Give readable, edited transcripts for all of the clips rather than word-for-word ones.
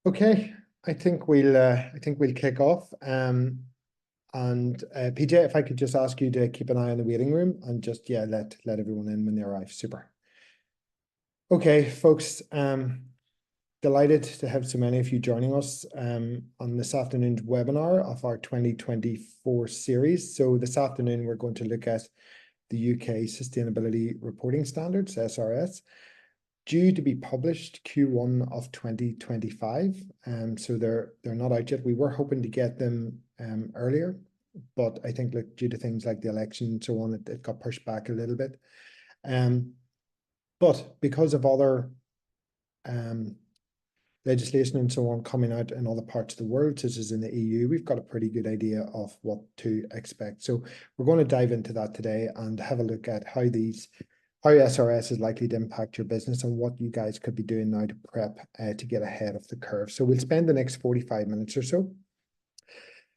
Okay, I think we'll kick off. And PJ, if I could just ask you to keep an eye on the waiting room and just let everyone in when they arrive. Super. Okay, folks. Delighted to have so many of you joining us on this afternoon's webinar of our 2024 series. So this afternoon we're going to look at the UK Sustainability Reporting Standards (SRS). Due to be published Q1 of 2025. So they're not out yet. We were hoping to get them earlier, but I think due to things like the election and so on, it got pushed back a little bit. But because of other legislation and so on coming out in other parts of the world, such as in the EU, we've got a pretty good idea of what to expect. So we're going to dive into that today and have a look at how SRS is likely to impact your business and what you guys could be doing now to prep to get ahead of the curve. So we'll spend the next 45 minutes or so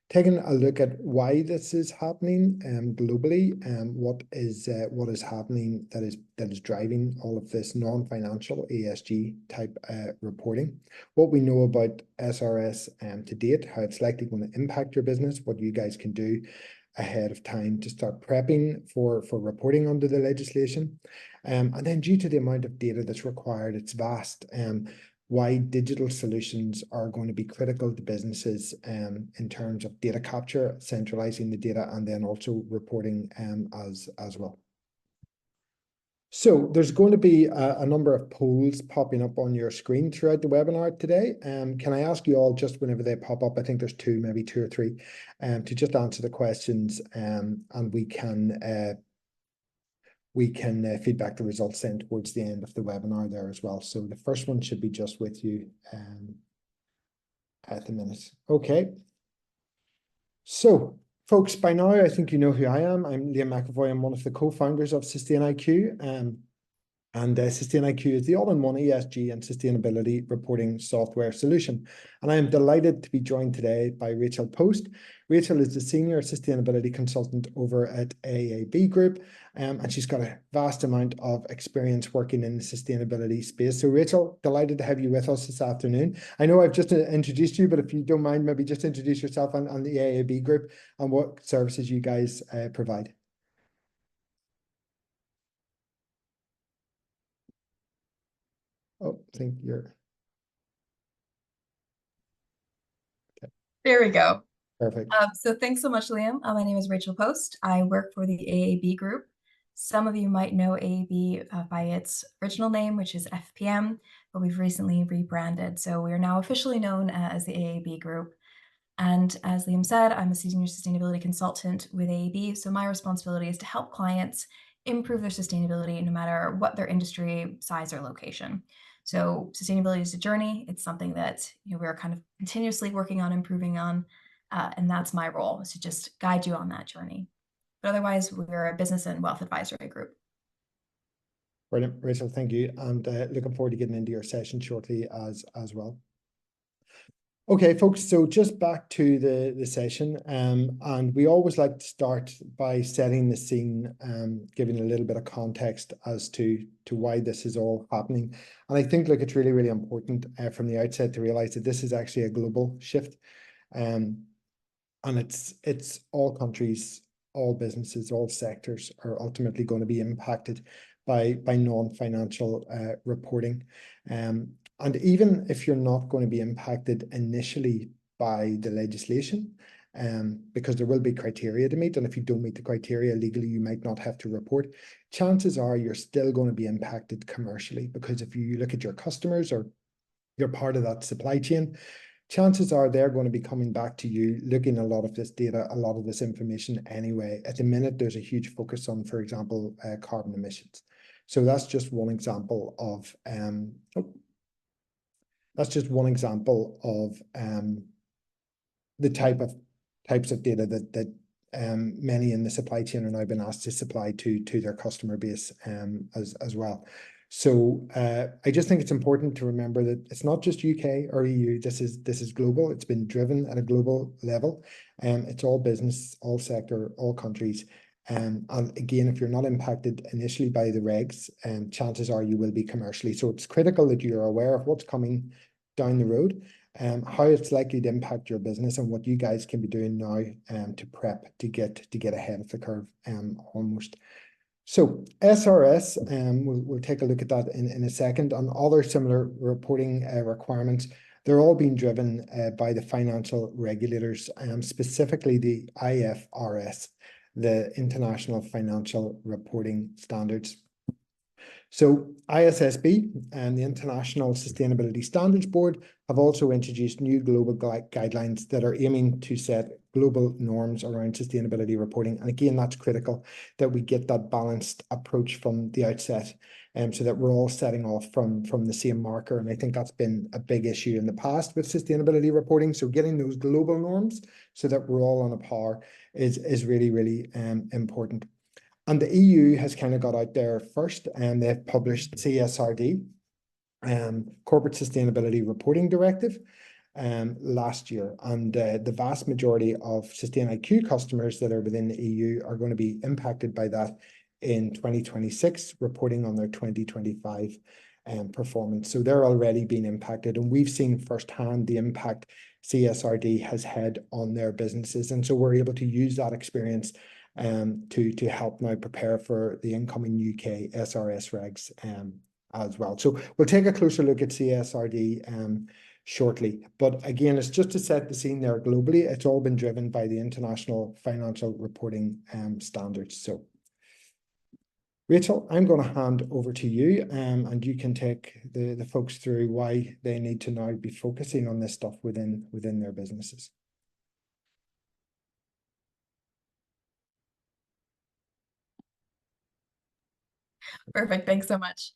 taking a look at why this is happening globally, and what is happening that is driving all of this non-financial ESG type reporting, what we know about SRS to date, how it's likely going to impact your business, what you guys can do ahead of time to start prepping for reporting under the legislation. And then due to the amount of data that's required, it's vast, why digital solutions are going to be critical to businesses in terms of data capture, centralizing the data, and then also reporting as well. So there's going to be a number of polls popping up on your screen throughout the webinar today. Can I ask you all, just whenever they pop up, I think there's maybe two or three, to just answer the questions, and we can feedback the results then towards the end of the webinar there as well. So the first one should be just with you at the minute. Okay. So folks, by now, I think you know who I am. I'm Liam McEvoy. I'm one of the co-founders of SustainIQ. And SustainIQ is the all-in-one ESG and sustainability reporting software solution. And I am delighted to be joined today by Rachel Post. Rachel is the Senior Sustainability Consultant over at AAB Group, and she's got a vast amount of experience working in the sustainability space. So Rachel, delighted to have you with us this afternoon. I know I've just introduced you, but if you don't mind, maybe just introduce yourself on the AAB Group and what services you guys provide. Oh, I think you're... Okay. There we go. Perfect. So thanks so much, Liam. My name is Rachel Post. I work for the AAB Group. Some of you might know AAB by its original name, which is FPM, but we've recently rebranded. So we are now officially known as the AAB Group. And as Liam said, I'm a Senior Sustainability Consultant with AAB. So my responsibility is to help clients improve their sustainability no matter what their industry, size, or location. So sustainability is a journey. It's something that we're kind of continuously working on, improving on, and that's my role, is to just guide you on that journey. But otherwise, we're a business and wealth advisory group. Brilliant, Rachel, thank you. And looking forward to getting into your session shortly as well. Okay, folks, so just back to the session, and we always like to start by setting the scene, giving a little bit of context as to why this is all happening. And I think, look, it's really, really important from the outset to realize that this is actually a global shift, and it's all countries, all businesses, all sectors are ultimately going to be impacted by non-financial reporting. And even if you're not going to be impacted initially by the legislation, because there will be criteria to meet, and if you don't meet the criteria legally, you might not have to report, chances are you're still going to be impacted commercially, because if you look at your customers or you're part of that supply chain, chances are they're going to be coming back to you, looking at a lot of this data, a lot of this information anyway. At the minute, there's a huge focus on, for example, carbon emissions. So that's just one example of the types of data that many in the supply chain are now being asked to supply to their customer base as well. So I just think it's important to remember that it's not just UK or EU. This is global. It's been driven at a global level, and it's all business, all sector, all countries. And again, if you're not impacted initially by the regs, chances are you will be commercially. So it's critical that you're aware of what's coming down the road, how it's likely to impact your business, and what you guys can be doing now to prep to get ahead of the curve almost. So SRS, we'll take a look at that in a second, and other similar reporting requirements. They're all being driven by the financial regulators, specifically the IFRS, the International Financial Reporting Standards. So ISSB and the International Sustainability Standards Board have also introduced new global guidelines that are aiming to set global norms around sustainability reporting. And again, that's critical that we get that balanced approach from the outset, so that we're all setting off from the same marker. And I think that's been a big issue in the past with sustainability reporting. So getting those global norms so that we're all on a par is really, really important. And the EU has kind of got out there first, and they've published CSRD, Corporate Sustainability Reporting Directive, last year. And the vast majority of SustainIQ customers that are within the EU are going to be impacted by that in 2026, reporting on their 2025 performance. So they're already being impacted, and we've seen firsthand the impact CSRD has had on their businesses. And so we're able to use that experience to help now prepare for the incoming UK SRS regs as well. So we'll take a closer look at CSRD shortly. But again, it's just to set the scene there globally. It's all been driven by the International Financial Reporting Standards. So Rachel, I'm going to hand over to you, and you can take the folks through why they need to now be focusing on this stuff within their businesses. Perfect. Thanks so much.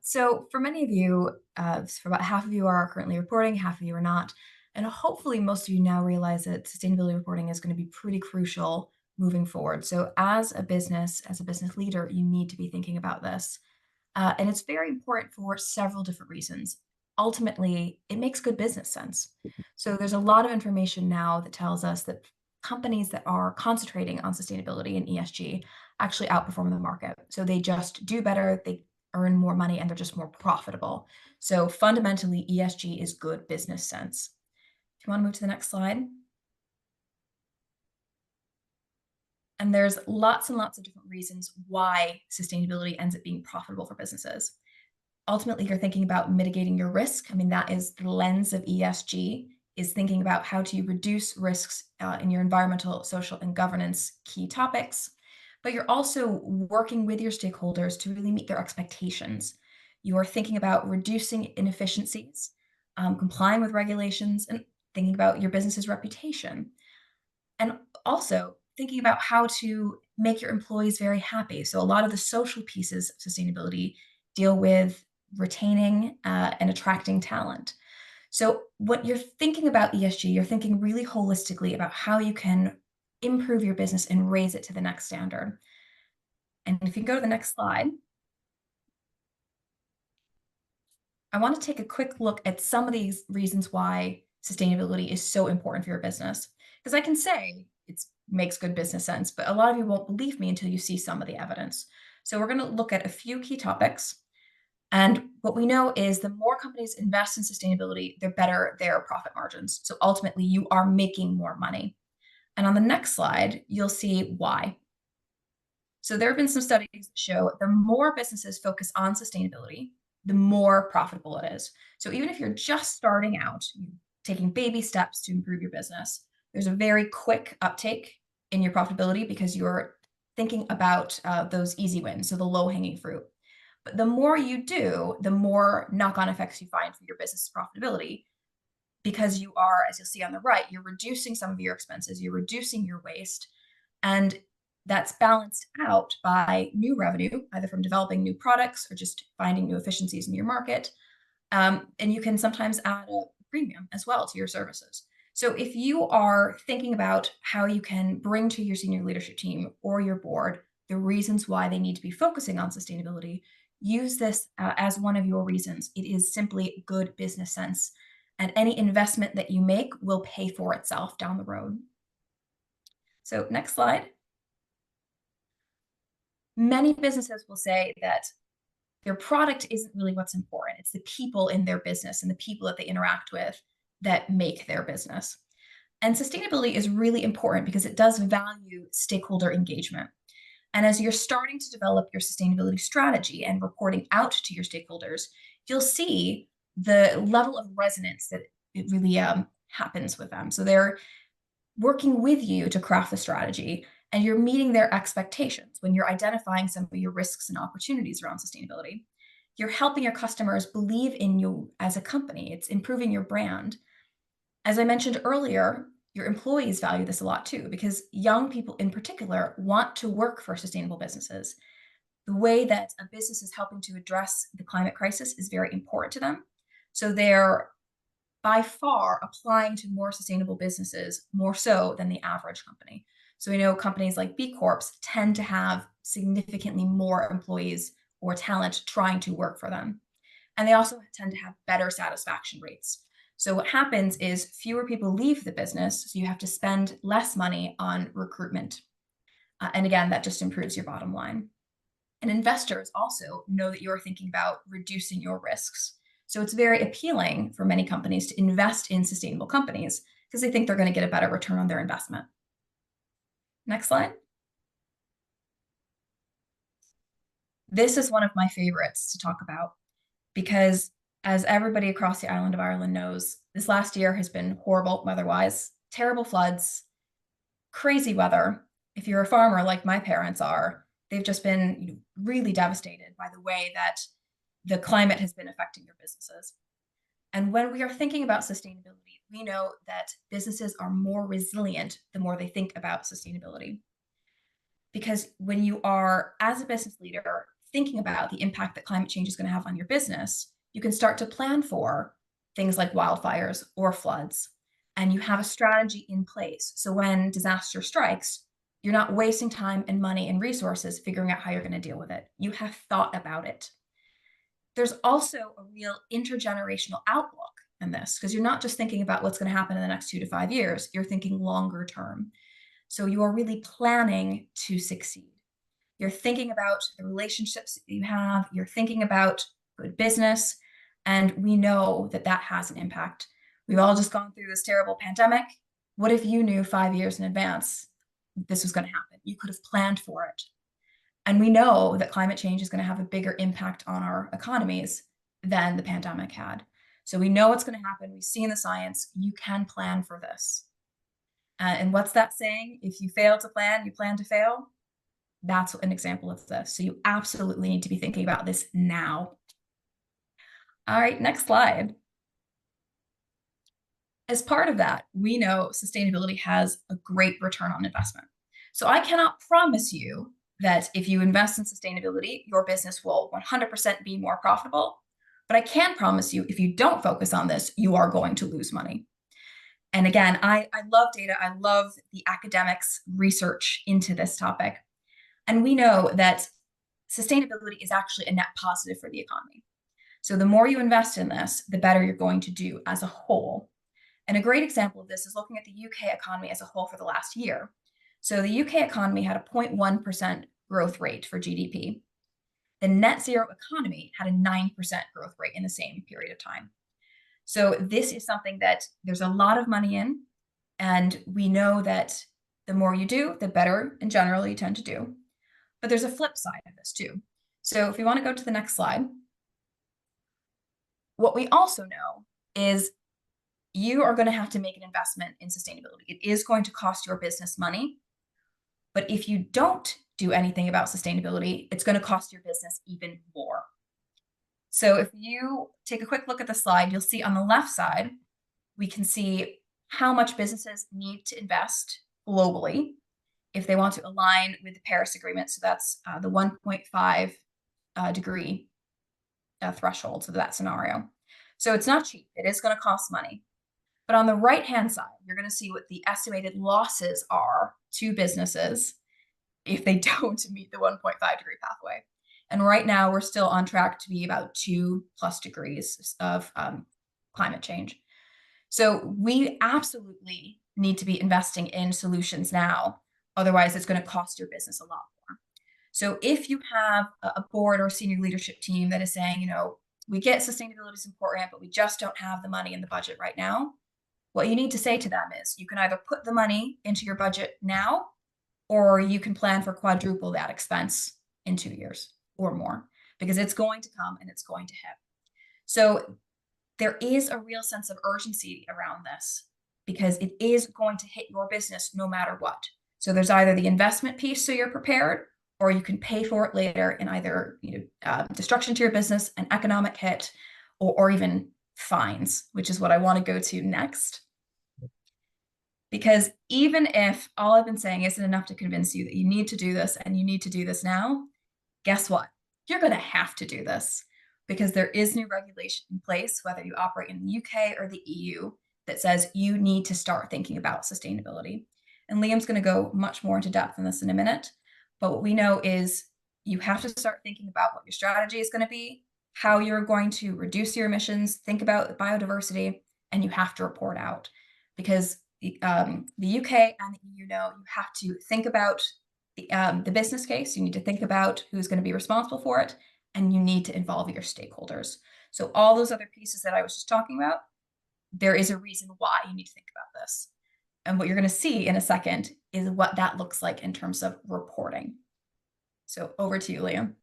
So for many of you, for about half of you are currently reporting, half of you are not. And hopefully most of you now realize that sustainability reporting is going to be pretty crucial moving forward. So as a business leader, you need to be thinking about this. And it's very important for several different reasons. Ultimately, it makes good business sense. So there's a lot of information now that tells us that companies that are concentrating on sustainability and ESG actually outperform the market. So they just do better, they earn more money, and they're just more profitable. So fundamentally, ESG is good business sense. If you want to move to the next slide. And there's lots and lots of different reasons why sustainability ends up being profitable for businesses. Ultimately, you're thinking about mitigating your risk. I mean, that is the lens of ESG, is thinking about how to reduce risks in your environmental, social, and governance key topics. But you're also working with your stakeholders to really meet their expectations. You're thinking about reducing inefficiencies, complying with regulations, and thinking about your business's reputation. And also thinking about how to make your employees very happy. So a lot of the social pieces of sustainability deal with retaining and attracting talent. So when you're thinking about ESG, you're thinking really holistically about how you can improve your business and raise it to the next standard. And if you go to the next slide, I want to take a quick look at some of these reasons why sustainability is so important for your business. Because I can say it makes good business sense, but a lot of you won't believe me until you see some of the evidence. So we're going to look at a few key topics. And what we know is the more companies invest in sustainability, the better their profit margins. So ultimately, you are making more money. And on the next slide, you'll see why. So there have been some studies that show the more businesses focus on sustainability, the more profitable it is. So even if you're just starting out, taking baby steps to improve your business, there's a very quick uptake in your profitability because you're thinking about those easy wins, so the low-hanging fruit. But the more you do, the more knock-on effects you find for your business profitability, because you are, as you'll see on the right, you're reducing some of your expenses, you're reducing your waste, and that's balanced out by new revenue, either from developing new products or just finding new efficiencies in your market. And you can sometimes add a premium as well to your services. So if you are thinking about how you can bring to your senior leadership team or your board the reasons why they need to be focusing on sustainability, use this as one of your reasons. It is simply good business sense. And any investment that you make will pay for itself down the road. So next slide. Many businesses will say that their product isn't really what's important. It's the people in their business and the people that they interact with that make their business. And sustainability is really important because it does value stakeholder engagement. And as you're starting to develop your sustainability strategy and reporting out to your stakeholders, you'll see the level of resonance that it really happens with them. So they're working with you to craft the strategy, and you're meeting their expectations when you're identifying some of your risks and opportunities around sustainability. You're helping your customers believe in you as a company. It's improving your brand. As I mentioned earlier, your employees value this a lot too, because young people in particular want to work for sustainable businesses. The way that a business is helping to address the climate crisis is very important to them. So they're by far applying to more sustainable businesses, more so than the average company. So we know companies like B Corps tend to have significantly more employees or talent trying to work for them. And they also tend to have better satisfaction rates. So what happens is fewer people leave the business, so you have to spend less money on recruitment. And again, that just improves your bottom line. And investors also know that you're thinking about reducing your risks. So it's very appealing for many companies to invest in sustainable companies because they think they're going to get a better return on their investment. Next slide. This is one of my favorites to talk about because, as everybody across the island of Ireland knows, this last year has been horrible weather-wise, terrible floods, crazy weather. If you're a farmer like my parents are, they've just been really devastated by the way that the climate has been affecting their businesses. And when we are thinking about sustainability, we know that businesses are more resilient the more they think about sustainability. Because when you are, as a business leader, thinking about the impact that climate change is going to have on your business, you can start to plan for things like wildfires or floods, and you have a strategy in place. So when disaster strikes, you're not wasting time and money and resources figuring out how you're going to deal with it. You have thought about it. There's also a real intergenerational outlook in this, because you're not just thinking about what's going to happen in the next 2 to 5 years, you're thinking longer term. So you are really planning to succeed. You're thinking about the relationships that you have, you're thinking about good business, and we know that that has an impact. We've all just gone through this terrible pandemic. What if you knew 5 years in advance this was going to happen? You could have planned for it. And we know that climate change is going to have a bigger impact on our economies than the pandemic had. So we know what's going to happen. We've seen the science. You can plan for this. And what's that saying? If you fail to plan, you plan to fail. That's an example of this. So you absolutely need to be thinking about this now. All right, next slide. As part of that, we know sustainability has a great return on investment. So I cannot promise you that if you invest in sustainability, your business will 100% be more profitable. But I can promise you, if you don't focus on this, you are going to lose money. And again, I love data. I love the academics' research into this topic. And we know that sustainability is actually a net positive for the economy. So the more you invest in this, the better you're going to do as a whole. And a great example of this is looking at the UK economy as a whole for the last year. So the UK economy had a 0.1% growth rate for GDP. The net zero economy had a 9% growth rate in the same period of time. So this is something that there's a lot of money in, and we know that the more you do, the better in general you tend to do. But there's a flip side of this too. So if we want to go to the next slide, what we also know is you are going to have to make an investment in sustainability. It is going to cost your business money. But if you don't do anything about sustainability, it's going to cost your business even more. So if you take a quick look at the slide, you'll see on the left side, we can see how much businesses need to invest globally if they want to align with the Paris Agreement. So that's the 1.5 degree threshold, so that scenario. So it's not cheap. It is going to cost money. But on the right-hand side, you're going to see what the estimated losses are to businesses if they don't meet the 1.5 degree pathway. And right now, we're still on track to be about 2+ degrees of climate change. So we absolutely need to be investing in solutions now. Otherwise, it's going to cost your business a lot more. So if you have a board or senior leadership team that is saying, we get sustainability is important, but we just don't have the money in the budget right now, what you need to say to them is you can either put the money into your budget now, or you can plan for quadruple that expense in 2 years or more, because it's going to come and it's going to hit. So there is a real sense of urgency around this because it is going to hit your business no matter what. So there's either the investment piece so you're prepared, or you can pay for it later in either destruction to your business, an economic hit, or even fines, which is what I want to go to next. Because even if all I've been saying isn't enough to convince you that you need to do this and you need to do this now, guess what? You're going to have to do this because there is new regulation in place, whether you operate in the UK or the EU, that says you need to start thinking about sustainability. And Liam's going to go much more into depth in this in a minute. But what we know is you have to start thinking about what your strategy is going to be, how you're going to reduce your emissions, think about biodiversity, and you have to report out. Because the UK and the EU know you have to think about the business case, you need to think about who's going to be responsible for it, and you need to involve your stakeholders. So all those other pieces that I was just talking about, there is a reason why you need to think about this. And what you're going to see in a second is what that looks like in terms of reporting. So over to you, Liam.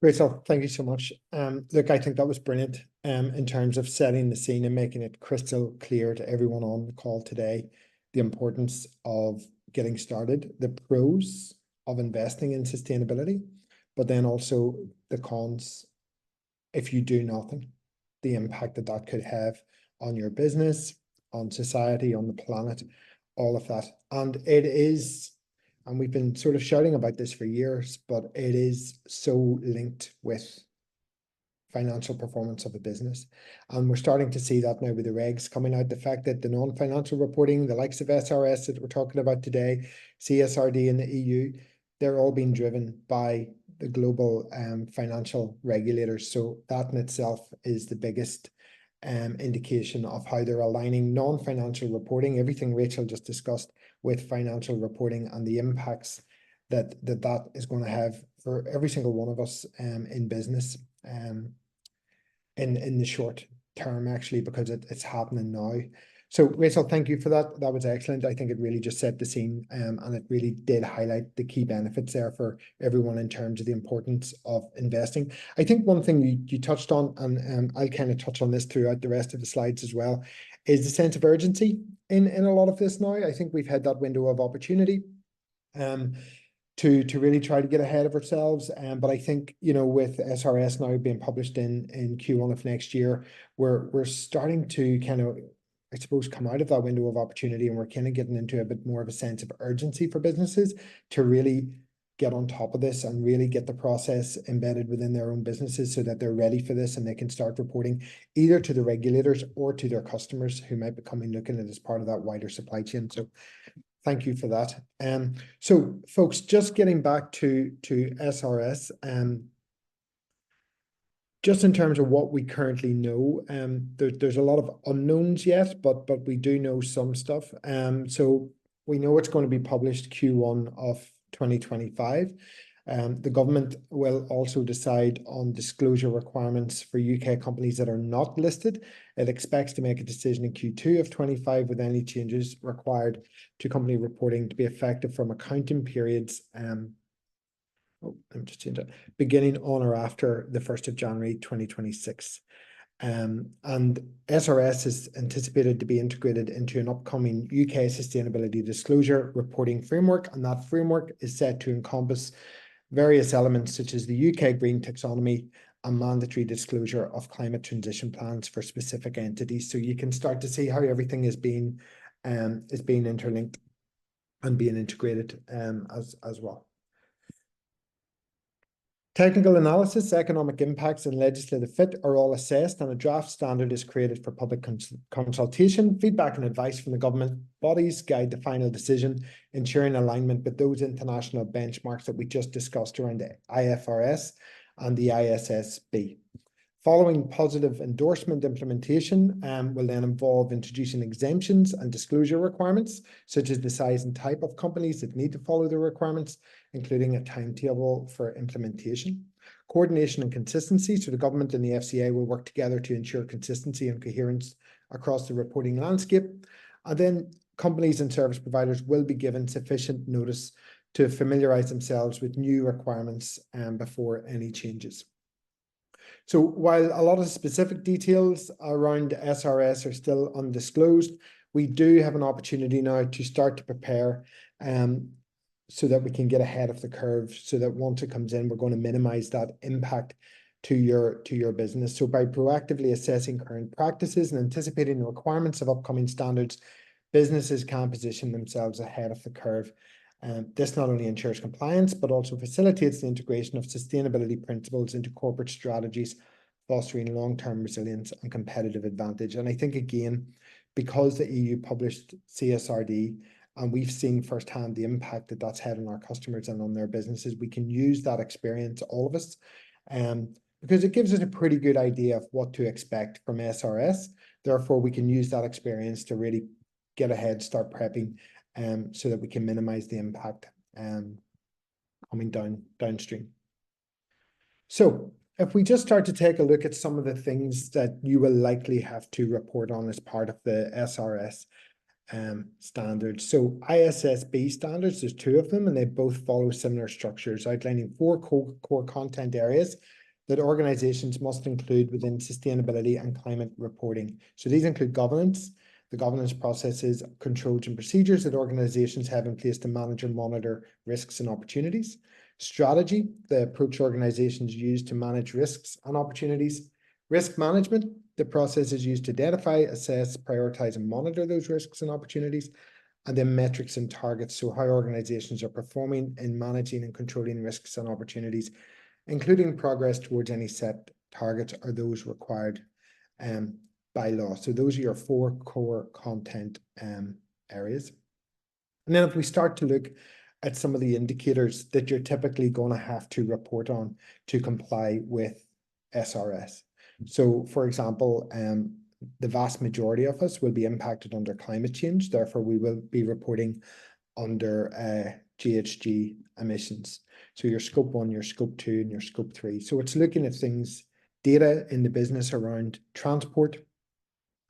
Rachel, thank you so much. Look, I think that was brilliant in terms of setting the scene and making it crystal clear to everyone on the call today, the importance of getting started, the pros of investing in sustainability, but then also the cons if you do nothing, the impact that that could have on your business, on society, on the planet, all of that. And it is, and we've been sort of shouting about this for years, but it is so linked with financial performance of a business. And we're starting to see that now with the regs coming out, the fact that the non-financial reporting, the likes of SRS that we're talking about today, CSRD in the EU, they're all being driven by the global financial regulators. So that in itself is the biggest indication of how they're aligning non-financial reporting, everything Rachel just discussed, with financial reporting and the impacts that is going to have for every single one of us in business in the short term, actually, because it's happening now. So Rachel, thank you for that. That was excellent. I think it really just set the scene and it really did highlight the key benefits there for everyone in terms of the importance of investing. I think one thing you touched on, and I'll kind of touch on this throughout the rest of the slides as well, is the sense of urgency in a lot of this now. I think we've had that window of opportunity to really try to get ahead of ourselves. But I think, you know, with SRS now being published in Q1 of next year, we're starting to kind of, I suppose, come out of that window of opportunity, and we're kind of getting into a bit more of a sense of urgency for businesses to really get on top of this and really get the process embedded within their own businesses so that they're ready for this and they can start reporting either to the regulators or to their customers who might be coming looking at it as part of that wider supply chain. So thank you for that. So folks, just getting back to SRS, just in terms of what we currently know, there's a lot of unknowns yet, but we do know some stuff. So we know it's going to be published Q1 of 2025. The government will also decide on disclosure requirements for UK companies that are not listed. It expects to make a decision in Q2 of 25 with any changes required to company reporting to be effective from accounting periods beginning on or after the 1st of January 2026. And SRS is anticipated to be integrated into an upcoming UK sustainability disclosure reporting framework, and that framework is set to encompass various elements such as the UK Green Taxonomy and mandatory disclosure of climate transition plans for specific entities. So you can start to see how everything is being interlinked and being integrated as well. Technical analysis, economic impacts, and legislative fit are all assessed, and a draft standard is created for public consultation. Feedback and advice from the government bodies guide the final decision, ensuring alignment with those international benchmarks that we just discussed around the IFRS and the ISSB. Following positive endorsement, implementation will then involve introducing exemptions and disclosure requirements, such as the size and type of companies that need to follow the requirements, including a timetable for implementation. Coordination and consistency. So the government and the FCA will work together to ensure consistency and coherence across the reporting landscape. And then companies and service providers will be given sufficient notice to familiarize themselves with new requirements before any changes. So while a lot of specific details around SRS are still undisclosed, we do have an opportunity now to start to prepare so that we can get ahead of the curve, so that once it comes in, we're going to minimize that impact to your business. So by proactively assessing current practices and anticipating the requirements of upcoming standards, businesses can position themselves ahead of the curve. This not only ensures compliance, but also facilitates the integration of sustainability principles into corporate strategies, fostering long-term resilience and competitive advantage. And I think, again, because the EU published CSRD, and we've seen firsthand the impact that that's had on our customers and on their businesses, we can use that experience, all of us, because it gives us a pretty good idea of what to expect from SRS. Therefore, we can use that experience to really get ahead, start prepping, so that we can minimize the impact coming downstream. So if we just start to take a look at some of the things that you will likely have to report on as part of the SRS standards. So ISSB standards, there's 2 of them, and they both follow similar structures, outlining 4 core content areas that organizations must include within sustainability and climate reporting. So these include governance, the governance processes, controls and procedures that organizations have in place to manage and monitor risks and opportunities. Strategy, the approach organizations use to manage risks and opportunities. Risk management, the processes used to identify, assess, prioritize and monitor those risks and opportunities. And then metrics and targets, so how organizations are performing in managing and controlling risks and opportunities, including progress towards any set targets or those required by law. So those are your 4 core content areas. And then if we start to look at some of the indicators that you're typically going to have to report on to comply with SRS. So for example, the vast majority of us will be impacted under climate change. Therefore, we will be reporting under GHG emissions. So your scope 1, your scope 2, and your scope 3. So it's looking at things, data in the business around transport,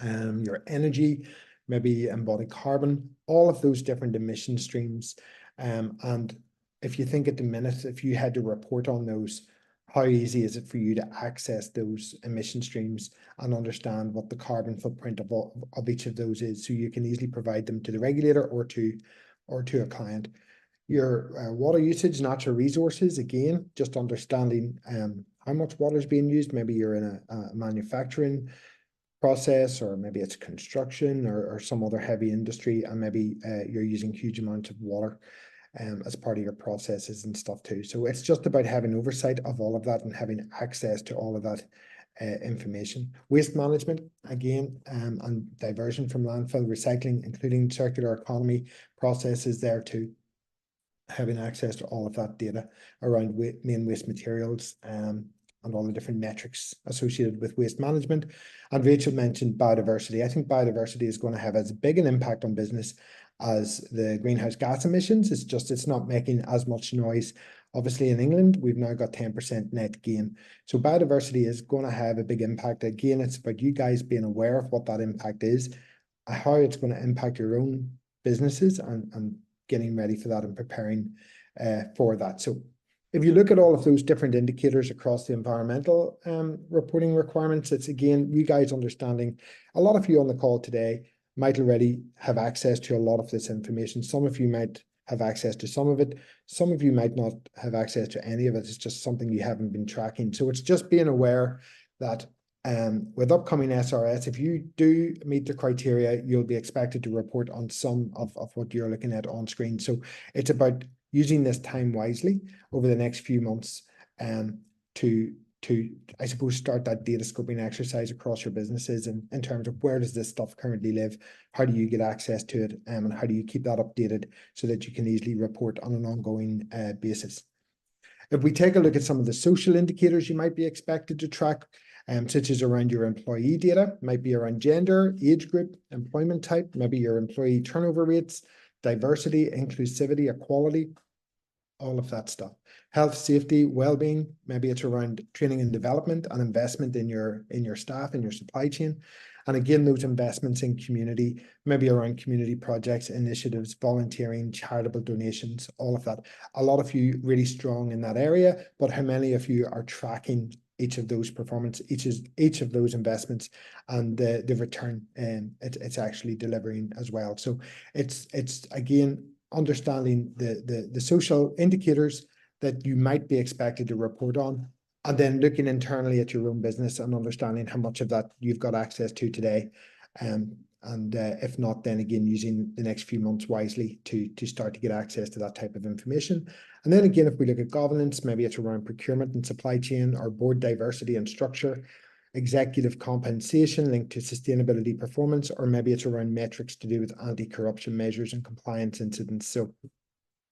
your energy, maybe embodied carbon, all of those different emission streams. And if you think at the minute, if you had to report on those, how easy is it for you to access those emission streams and understand what the carbon footprint of each of those is, so you can easily provide them to the regulator or to a client. Your water usage, natural resources, again, just understanding how much water is being used. Maybe you're in a manufacturing process, or maybe it's construction or some other heavy industry, and maybe you're using huge amounts of water as part of your processes and stuff too. So it's just about having oversight of all of that and having access to all of that information. Waste management, again, and diversion from landfill, recycling, including circular economy processes there too. Having access to all of that data around main waste materials and all the different metrics associated with waste management. And Rachel mentioned biodiversity. I think biodiversity is going to have as big an impact on business as the greenhouse gas emissions. It's not making as much noise. Obviously in England, we've now got 10% net gain. So biodiversity is going to have a big impact. Again, it's about you guys being aware of what that impact is, how it's going to impact your own businesses, and getting ready for that and preparing for that. So if you look at all of those different indicators across the environmental reporting requirements, it's again, you guys understanding, a lot of you on the call today might already have access to a lot of this information. Some of you might have access to some of it. Some of you might not have access to any of it. It's just something you haven't been tracking. So it's just being aware that with upcoming SRS, if you do meet the criteria, you'll be expected to report on some of what you're looking at on screen. So it's about using this time wisely over the next few months to I suppose start that data scoping exercise across your businesses in terms of where does this stuff currently live, how do you get access to it, and how do you keep that updated so that you can easily report on an ongoing basis. If we take a look at some of the social indicators you might be expected to track, such as around your employee data, might be around gender, age group, employment type, maybe your employee turnover rates, diversity, inclusivity, equality, all of that stuff. health, safety, well-being. Maybe it's around training and development and investment in your staff, in your supply chain. And again, those investments in community, maybe around community projects, initiatives, volunteering, charitable donations, all of that. A lot of you really strong in that area, but how many of you are tracking each of those performance, each of those investments, and the return it's actually delivering as well. So it's again understanding the social indicators that you might be expected to report on, and then looking internally at your own business and understanding how much of that you've got access to today. And if not, then again, using the next few months wisely to start to get access to that type of information. And then again, if we look at governance, maybe it's around procurement and supply chain, or board diversity and structure, executive compensation linked to sustainability performance, or maybe it's around metrics to do with anti-corruption measures and compliance incidents. So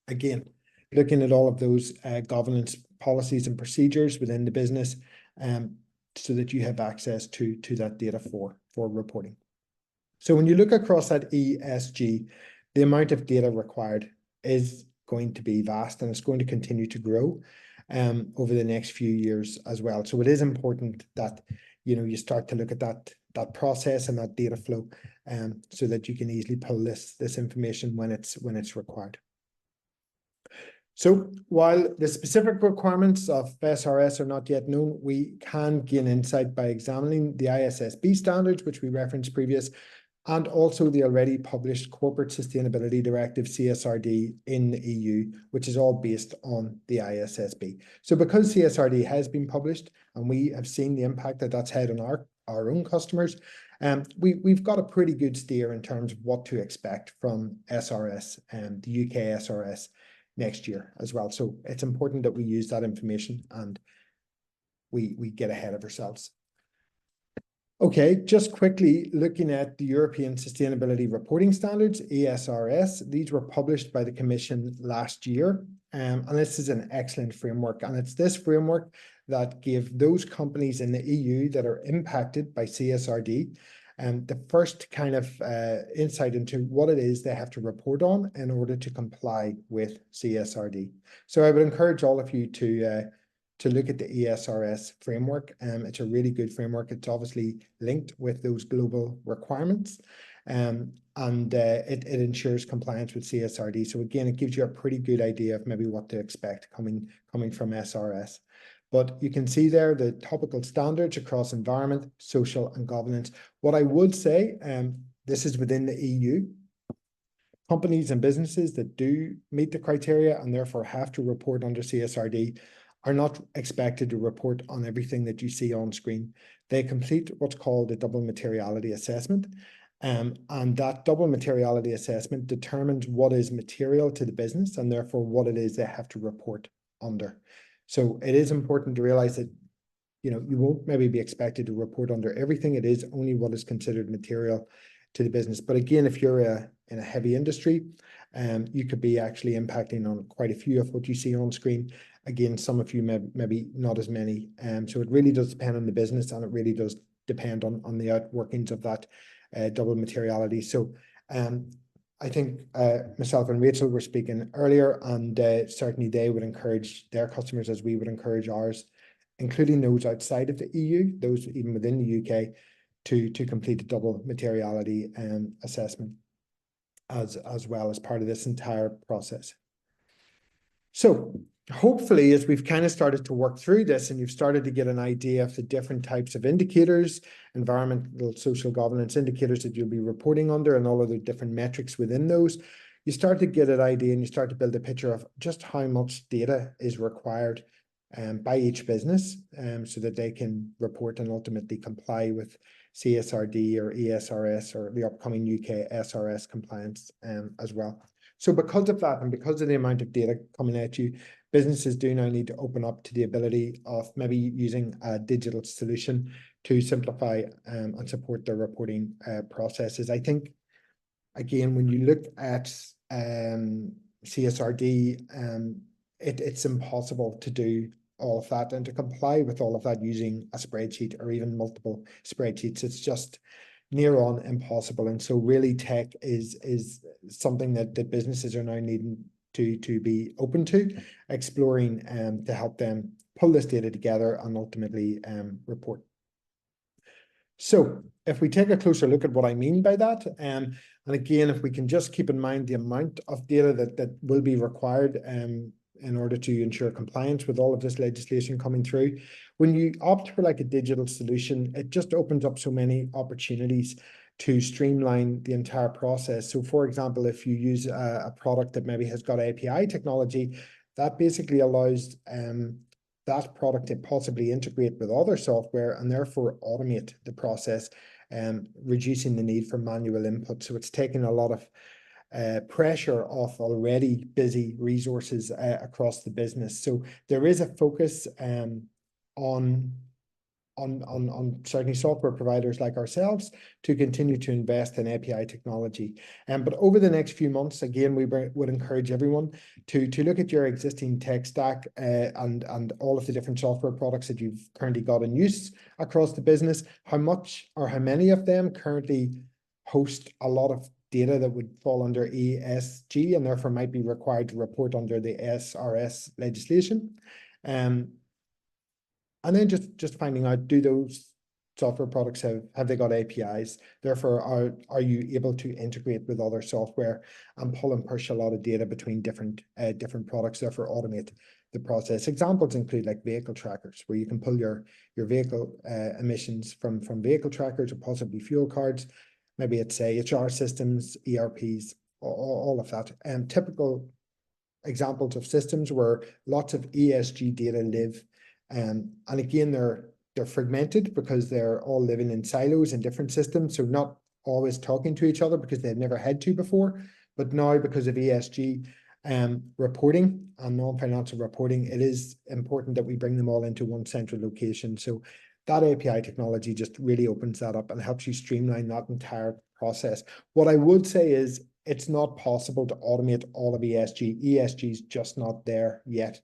again, looking at all of those governance policies and procedures within the business, so that you have access to that data for reporting. So when you look across that ESG, the amount of data required is going to be vast, and it's going to continue to grow over the next few years as well. So it is important that you start to look at that process and that data flow, so that you can easily pull this information when it's required. So while the specific requirements of SRS are not yet known, we can gain insight by examining the ISSB standards, which we referenced previous, and also the already published Corporate Sustainability Directive, CSRD, in the EU, which is all based on the ISSB. So because CSRD has been published and we have seen the impact that that's had on our own customers, we've got a pretty good steer in terms of what to expect from SRS and the UK SRS next year as well. So it's important that we use that information and we get ahead of ourselves. Okay, just quickly looking at the European Sustainability Reporting Standards, ESRS. These were published by the Commission last year, and this is an excellent framework. And it's this framework that gave those companies in the EU that are impacted by CSRD the first kind of insight into what it is they have to report on in order to comply with CSRD. So I would encourage all of you to look at the ESRS framework. It's a really good framework. It's obviously linked with those global requirements, and it ensures compliance with CSRD. So again, it gives you a pretty good idea of maybe what to expect coming from SRS. But you can see there the topical standards across environment, social, and governance. What I would say, this is within the EU. Companies and businesses that do meet the criteria and therefore have to report under CSRD are not expected to report on everything that you see on screen. They complete what's called a double materiality assessment. And that double materiality assessment determines what is material to the business and therefore what it is they have to report under. So it is important to realize that you won't maybe be expected to report under everything. It is only what is considered material to the business. But again, if you're in a heavy industry, you could be actually impacting on quite a few of what you see on screen. Again, some of you maybe not as many. So it really does depend on the business, and it really does depend on the outworkings of that double materiality. So I think myself and Rachel were speaking earlier, and certainly they would encourage their customers as we would encourage ours, including those outside of the EU, those even within the UK, to complete a double materiality assessment as well as part of this entire process. So hopefully, as we've kind of started to work through this and you've started to get an idea of the different types of indicators, environmental, social, governance indicators that you'll be reporting under and all of the different metrics within those, you start to get an idea and you start to build a picture of just how much data is required by each business so that they can report and ultimately comply with CSRD or ESRS or the upcoming UK SRS compliance as well. So because of that and because of the amount of data coming at you, businesses do now need to open up to the ability of maybe using a digital solution to simplify and support their reporting processes. I think, again, when you look at CSRD, it's impossible to do all of that and to comply with all of that using a spreadsheet or even multiple spreadsheets. It's just near on impossible. And so really tech is something that businesses are now needing to be open to exploring to help them pull this data together and ultimately report. So if we take a closer look at what I mean by that, and again, if we can just keep in mind the amount of data that will be required in order to ensure compliance with all of this legislation coming through, when you opt for like a digital solution, it just opens up so many opportunities to streamline the entire process. So for example, if you use a product that maybe has got API technology, that basically allows that product to possibly integrate with other software and therefore automate the process, reducing the need for manual input. So it's taking a lot of pressure off already busy resources across the business. So there is a focus on certainly software providers like ourselves to continue to invest in API technology. But over the next few months, again, we would encourage everyone to look at your existing tech stack and all of the different software products that you've currently got in use across the business. How much or how many of them currently host a lot of data that would fall under ESG and therefore might be required to report under the SRS legislation. And then just finding out, do those software products have they got APIs? Therefore, are you able to integrate with other software and pull and push a lot of data between different products, therefore automate the process? Examples include like vehicle trackers, where you can pull your vehicle emissions from vehicle trackers or possibly fuel cards. Maybe it's HR systems, ERPs, all of that. Typical examples of systems where lots of ESG data live. And again, they're fragmented because they're all living in silos in different systems, so not always talking to each other because they've never had to before. But now, because of ESG reporting and non-financial reporting, it is important that we bring them all into one central location. So that API technology just really opens that up and helps you streamline that entire process. What I would say is it's not possible to automate all of ESG. ESG is just not there yet.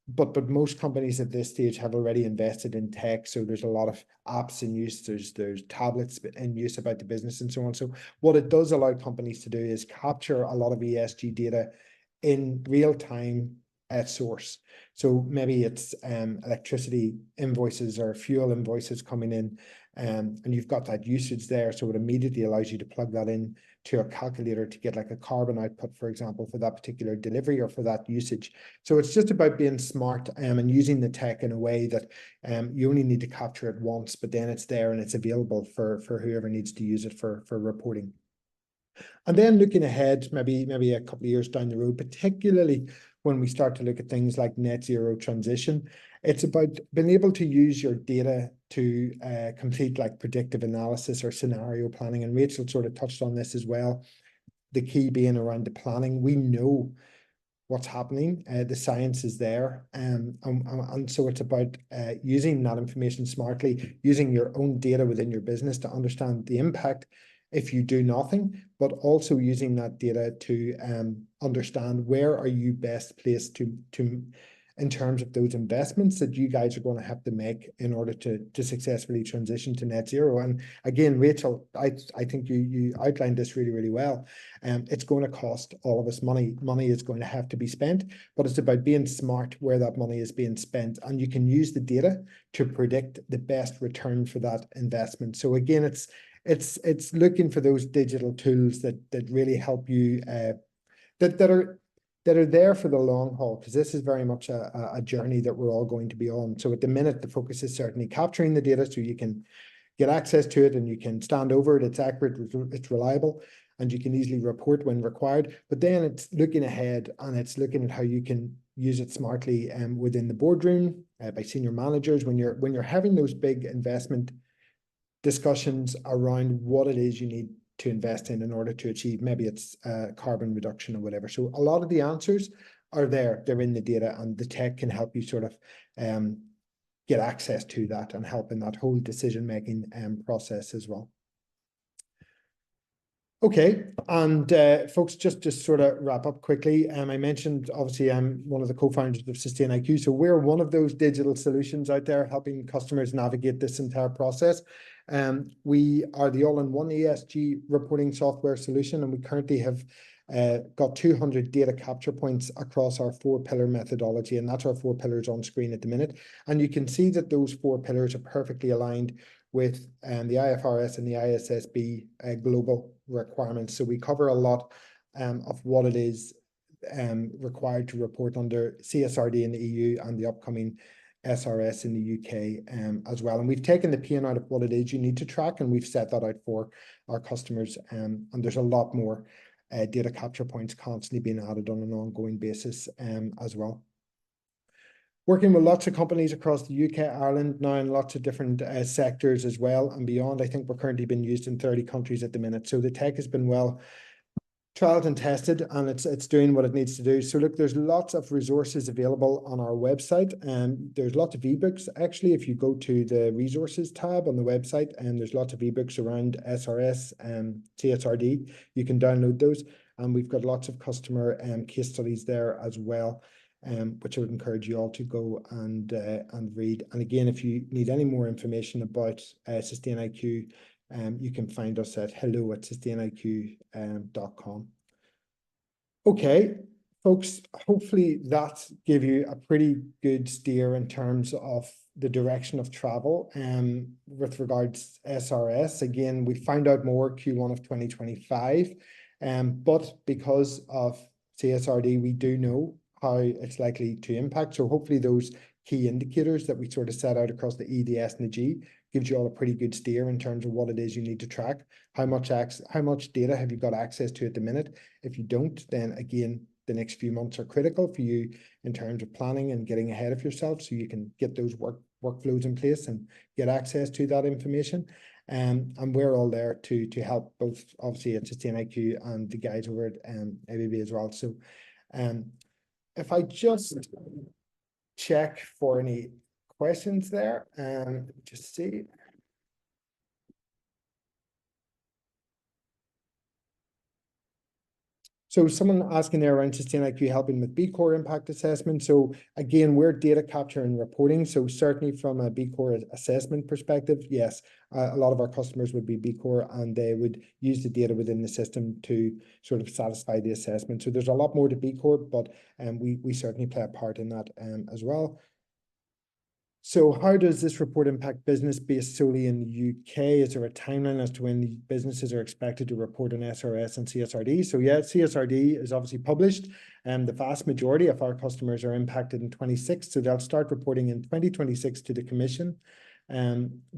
But most companies at this stage have already invested in tech. So there's a lot of apps in use. There's tablets in use about the business and so on. So what it does allow companies to do is capture a lot of ESG data in real time at source. So maybe it's electricity invoices or fuel invoices coming in, and you've got that usage there. So it immediately allows you to plug that in to a calculator to get like a carbon output, for example, for that particular delivery or for that usage. So it's just about being smart and using the tech in a way that you only need to capture it once, but then it's there and it's available for whoever needs to use it for reporting. And then looking ahead, maybe a couple of years down the road, particularly when we start to look at things like net zero transition, it's about being able to use your data to complete like predictive analysis or scenario planning. And Rachel sort of touched on this as well. The key being around the planning. We know what's happening. The science is there. And so it's about using that information smartly, using your own data within your business to understand the impact if you do nothing, but also using that data to understand where are you best placed to in terms of those investments that you guys are going to have to make in order to successfully transition to net zero. And again, Rachel, I think you outlined this really, really well. It's going to cost all of us money. Money is going to have to be spent, but it's about being smart where that money is being spent. And you can use the data to predict the best return for that investment. So again, it's looking for those digital tools that really help you that are there for the long haul, because this is very much a journey that we're all going to be on. So at the minute, the focus is certainly capturing the data so you can get access to it and you can stand over it. It's accurate, it's reliable, and you can easily report when required. But then it's looking ahead and it's looking at how you can use it smartly within the boardroom by senior managers when you're having those big investment discussions around what it is you need to invest in order to achieve, maybe it's carbon reduction or whatever. So a lot of the answers are there, they're in the data, and the tech can help you sort of get access to that and help in that whole decision-making process as well. Okay, and folks, just sort of wrap up quickly. I mentioned, obviously, I'm one of the co-founders of SustainIQ. So we're one of those digital solutions out there helping customers navigate this entire process. We are the all-in-one ESG reporting software solution, and we currently have got 200 data capture points across our 4-pillar methodology, and that's our 4 pillars on screen at the minute. And you can see that those 4 pillars are perfectly aligned with the IFRS and the ISSB global requirements. So we cover a lot of what it is required to report under CSRD in the EU and the upcoming SRS in the UK as well. And we've taken the pain out of what it is you need to track, and we've set that out for our customers. And there's a lot more data capture points constantly being added on an ongoing basis as well. Working with lots of companies across the UK, Ireland now, in lots of different sectors as well and beyond. I think we're currently being used in 30 countries at the minute. So the tech has been well trialed and tested, and it's doing what it needs to do. So look, there's lots of resources available on our website, and there's lots of ebooks. Actually, if you go to the resources tab on the website, and there's lots of ebooks around SRS and CSRD, you can download those. And we've got lots of customer case studies there as well, which I would encourage you all to go and read. And again, if you need any more information about SustainIQ, you can find us at hello@sustainiq.com. Okay, folks, hopefully that gave you a pretty good steer in terms of the direction of travel with regards to SRS. Again, we find out more Q1 of 2025, but because of CSRD, we do know how it's likely to impact. So hopefully those key indicators that we sort of set out across the E, the S, and the G gives you all a pretty good steer in terms of what it is you need to track. How much data have you got access to at the minute? If you don't, then again, the next few months are critical for you in terms of planning and getting ahead of yourself, so you can get those workflows in place and get access to that information. And we're all there to help, both obviously at SustainIQ and the guys over at AAB as well. So if I just check for any questions there, and just see. So someone asking there around SustainIQ helping with B Corp impact assessment. So again, we're data capture and reporting. So certainly from a B Corp assessment perspective, yes, a lot of our customers would be B Corp, and they would use the data within the system to sort of satisfy the assessment. So there's a lot more to B Corp, but we certainly play a part in that as well. So how does this report impact business based solely in the UK? Is there a timeline as to when the businesses are expected to report on SRS and CSRD? So yeah, CSRD is obviously published, and the vast majority of our customers are impacted in 26. So they'll start reporting in 2026 to the Commission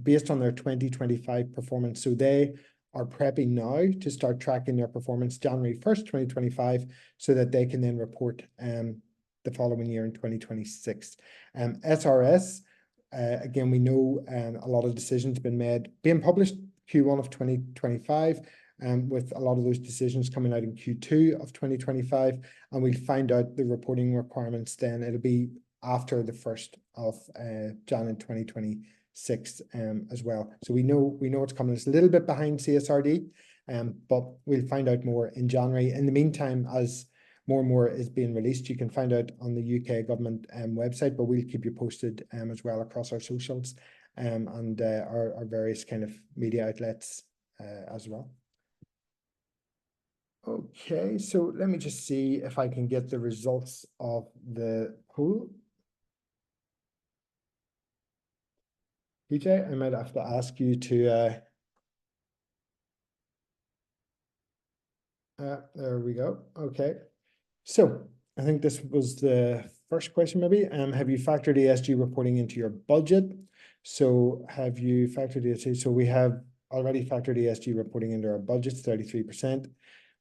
based on their 2025 performance. So they are prepping now to start tracking their performance January 1st, 2025, so that they can then report the following year in 2026. SRS, again, we know a lot of decisions been made, being published Q1 of 2025, with a lot of those decisions coming out in Q2 of 2025, and we'll find out the reporting requirements then. It'll be after the 1st of January 2026 as well. So we know it's coming. It's a little bit behind CSRD, but we'll find out more in January. In the meantime, as more and more is being released, you can find out on the UK government website, but we'll keep you posted as well across our socials and our various kind of media outlets as well. Okay, so let me just see if I can get the results of the poll. PJ, I might have to ask you to there we go. Okay. So I think this was the first question maybe. Have you factored ESG reporting into your budget? So have you factored ESG? So we have already factored ESG reporting into our budgets, 33%.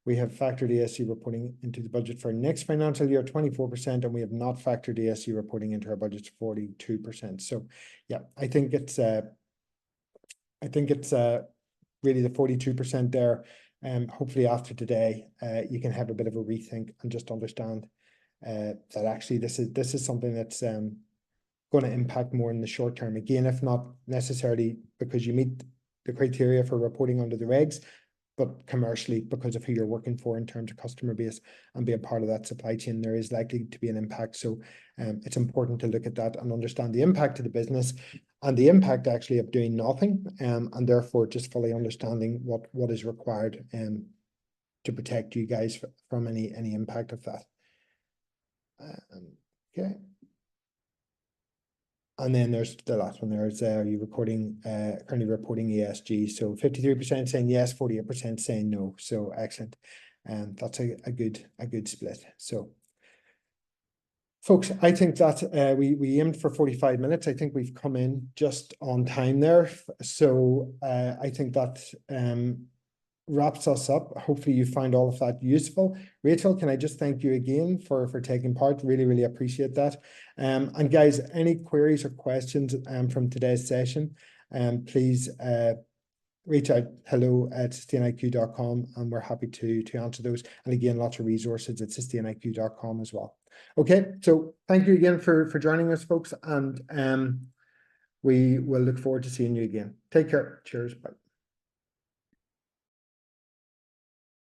We have factored ESG reporting into the budget for next financial year, 24%, and we have not factored ESG reporting into our budgets, 42%. So yeah, I think it's really the 42% there. Hopefully after today, you can have a bit of a rethink and just understand that actually this is something that's going to impact more in the short term. Again, if not necessarily because you meet the criteria for reporting under the regs, but commercially because of who you're working for in terms of customer base and be a part of that supply chain, there is likely to be an impact. So it's important to look at that and understand the impact to the business and the impact actually of doing nothing, and therefore just fully understanding what is required protect you guys from any impact of that. Okay. And then there's the last one there is, are you currently reporting ESG? So 53% saying yes, 48% saying no. So excellent. And that's a good split. So folks, I think that we aimed for 45 minutes. I think we've come in just on time there. So I think that wraps us up. Hopefully you find all of that useful. Rachel, can I just thank you again for taking part? Really appreciate that. And guys, any queries or questions from today's session, please reach out hello@sustainiq.com, and we're happy to answer those. And again, lots of resources at sustainiq.com as well. Okay, so thank you again for joining us, folks, and we will look forward to seeing you again. Take care. Cheers. Bye.